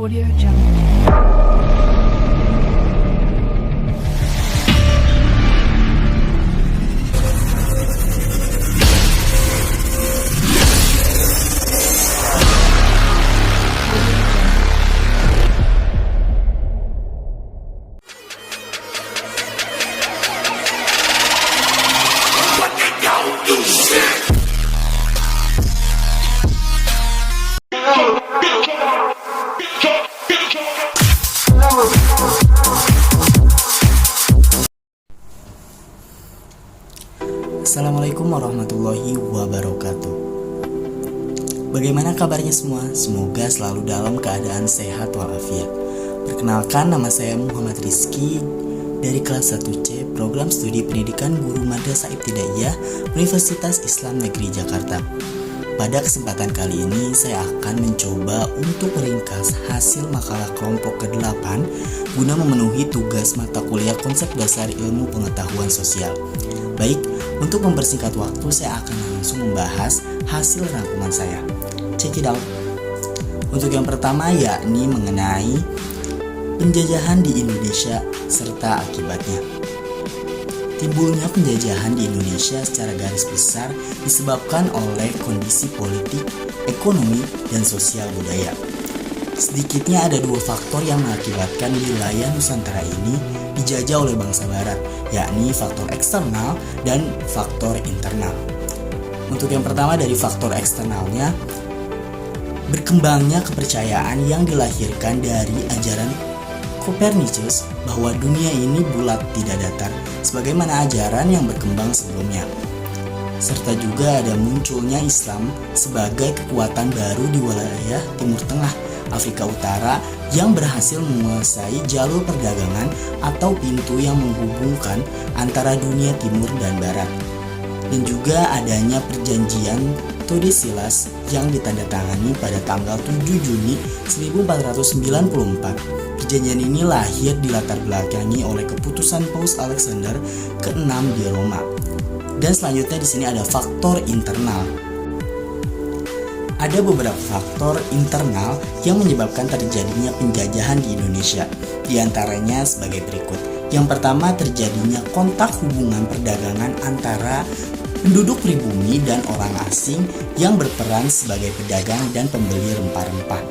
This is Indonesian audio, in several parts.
Audio Jungle. Assalamualaikum warahmatullahi wabarakatuh. Bagaimana kabarnya semua? Semoga selalu dalam keadaan sehat walafiat. Perkenalkan, nama saya Muhammad Rizky dari kelas 1C Program Studi Pendidikan Guru Madrasah Ibtidaiyah Universitas Islam Negeri Jakarta. Pada kesempatan kali ini saya akan mencoba untuk meringkas hasil makalah kelompok ke-8 guna memenuhi tugas mata kuliah konsep dasar ilmu pengetahuan sosial. Baik, untuk mempersingkat waktu saya akan langsung membahas hasil rangkuman saya. Check it out. Untuk yang pertama yakni mengenai penjajahan di Indonesia serta akibatnya. Timbulnya penjajahan di Indonesia secara garis besar disebabkan oleh kondisi politik, ekonomi, dan sosial budaya. Sedikitnya ada dua faktor yang mengakibatkan wilayah Nusantara ini dijajah oleh bangsa Barat, yakni faktor eksternal dan faktor internal. Untuk yang pertama dari faktor eksternalnya, berkembangnya kepercayaan yang dilahirkan dari ajaran Kopernikus bahwa dunia ini bulat tidak datar, sebagaimana ajaran yang berkembang sebelumnya. Serta juga ada munculnya Islam sebagai kekuatan baru di wilayah Timur Tengah, Afrika Utara yang berhasil menguasai jalur perdagangan atau pintu yang menghubungkan antara dunia timur dan barat. Dan juga adanya perjanjian Tordesillas yang ditandatangani pada tanggal 7 Juni 1494. Perjanjian ini lahir di latar belakangi oleh keputusan Paus Alexander ke-6 di Roma. Dan selanjutnya di sini ada faktor internal. Ada beberapa faktor internal yang menyebabkan terjadinya penjajahan di Indonesia. Di antaranya sebagai berikut. Yang pertama, terjadinya kontak hubungan perdagangan antara penduduk pribumi dan orang asing yang berperan sebagai pedagang dan pembeli rempah-rempah.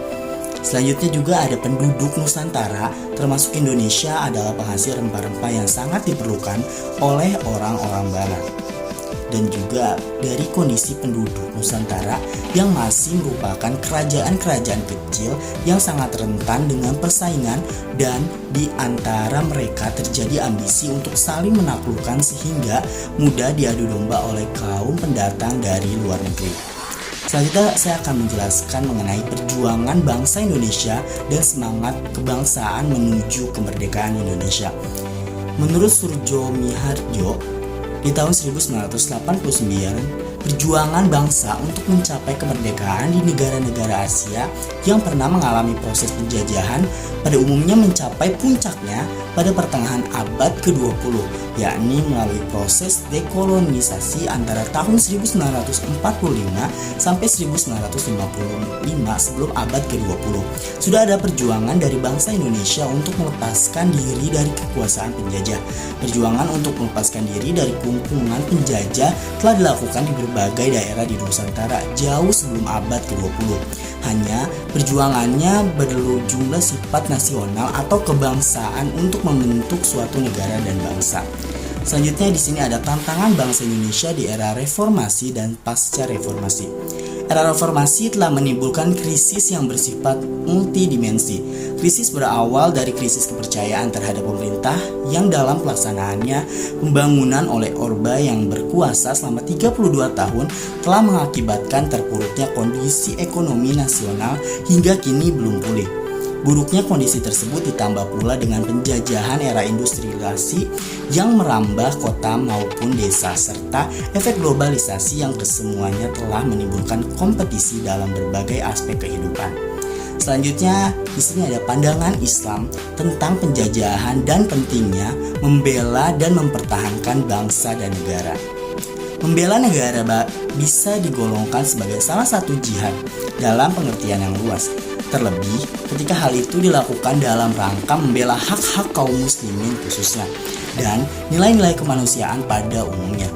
Selanjutnya juga ada penduduk Nusantara, termasuk Indonesia adalah penghasil rempah-rempah yang sangat diperlukan oleh orang-orang Barat. Dan juga dari kondisi penduduk Nusantara yang masih merupakan kerajaan-kerajaan kecil yang sangat rentan dengan persaingan, dan di antara mereka terjadi ambisi untuk saling menaklukkan sehingga mudah diadu domba oleh kaum pendatang dari luar negeri. Selanjutnya saya akan menjelaskan mengenai perjuangan bangsa Indonesia dan semangat kebangsaan menuju kemerdekaan Indonesia. Menurut Surjo Miharjo, di tahun 1989, perjuangan bangsa untuk mencapai kemerdekaan di negara-negara Asia yang pernah mengalami proses penjajahan pada umumnya mencapai puncaknya pada pertengahan abad ke-20, yakni melalui proses dekolonisasi antara tahun 1945 sampai 1955 sebelum abad ke-20. Sudah ada perjuangan dari bangsa Indonesia untuk melepaskan diri dari kekuasaan penjajah. Perjuangan untuk melepaskan diri dari kumpulan penjajah telah dilakukan di berbagai daerah di Nusantara jauh sebelum abad ke-20. Hanya perjuangannya berjumlah sifat nasional atau kebangsaan untuk membentuk suatu negara dan bangsa. Selanjutnya di sini ada tantangan bangsa Indonesia di era reformasi dan pasca reformasi. Era reformasi telah menimbulkan krisis yang bersifat multidimensi. Krisis berawal dari krisis kepercayaan terhadap pemerintah yang dalam pelaksanaannya pembangunan oleh Orba yang berkuasa selama 32 tahun telah mengakibatkan terpuruknya kondisi ekonomi nasional hingga kini belum pulih. Buruknya kondisi tersebut ditambah pula dengan penjajahan era industrialisasi yang merambah kota maupun desa, serta efek globalisasi yang kesemuanya telah menimbulkan kompetisi dalam berbagai aspek kehidupan. Selanjutnya, di sini ada pandangan Islam tentang penjajahan dan pentingnya membela dan mempertahankan bangsa dan negara. Membela negara bisa digolongkan sebagai salah satu jihad dalam pengertian yang luas. terlebih ketika hal itu dilakukan dalam rangka membela hak-hak kaum muslimin khususnya dan nilai-nilai kemanusiaan pada umumnya.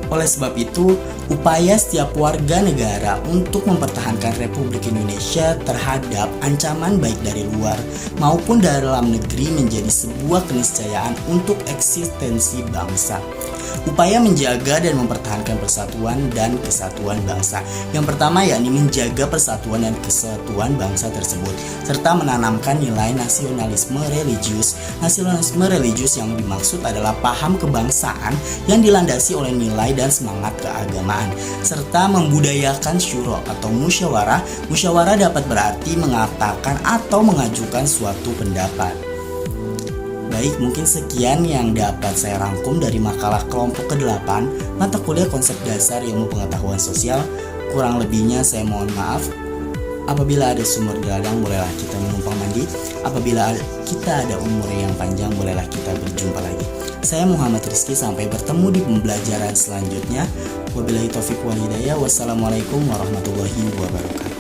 Oleh sebab itu, upaya setiap warga negara untuk mempertahankan Republik Indonesia terhadap ancaman baik dari luar maupun dalam negeri menjadi sebuah keniscayaan untuk eksistensi bangsa. Upaya menjaga dan mempertahankan persatuan dan kesatuan bangsa. Yang pertama yakni menjaga persatuan dan kesatuan bangsa tersebut serta menanamkan nilai nasionalisme religius. Nasionalisme religius yang dimaksud adalah paham kebangsaan yang dilandasi oleh nilai dan semangat keagamaan serta membudayakan syuro atau musyawarah. Musyawarah dapat berarti mengatakan atau mengajukan suatu pendapat. Baik, mungkin sekian yang dapat saya rangkum dari makalah kelompok ke-8 mata kuliah konsep dasar ilmu pengetahuan sosial. Kurang lebihnya saya mohon maaf. Apabila ada sumur di ladang, bolehlah kita menumpang mandi. Apabila kita ada umur yang panjang, bolehlah kita berjumpa lagi. Saya Muhammad Rizky, sampai bertemu di pembelajaran selanjutnya. Wabillahi taufiq wal hidayah. Wassalamualaikum warahmatullahi wabarakatuh.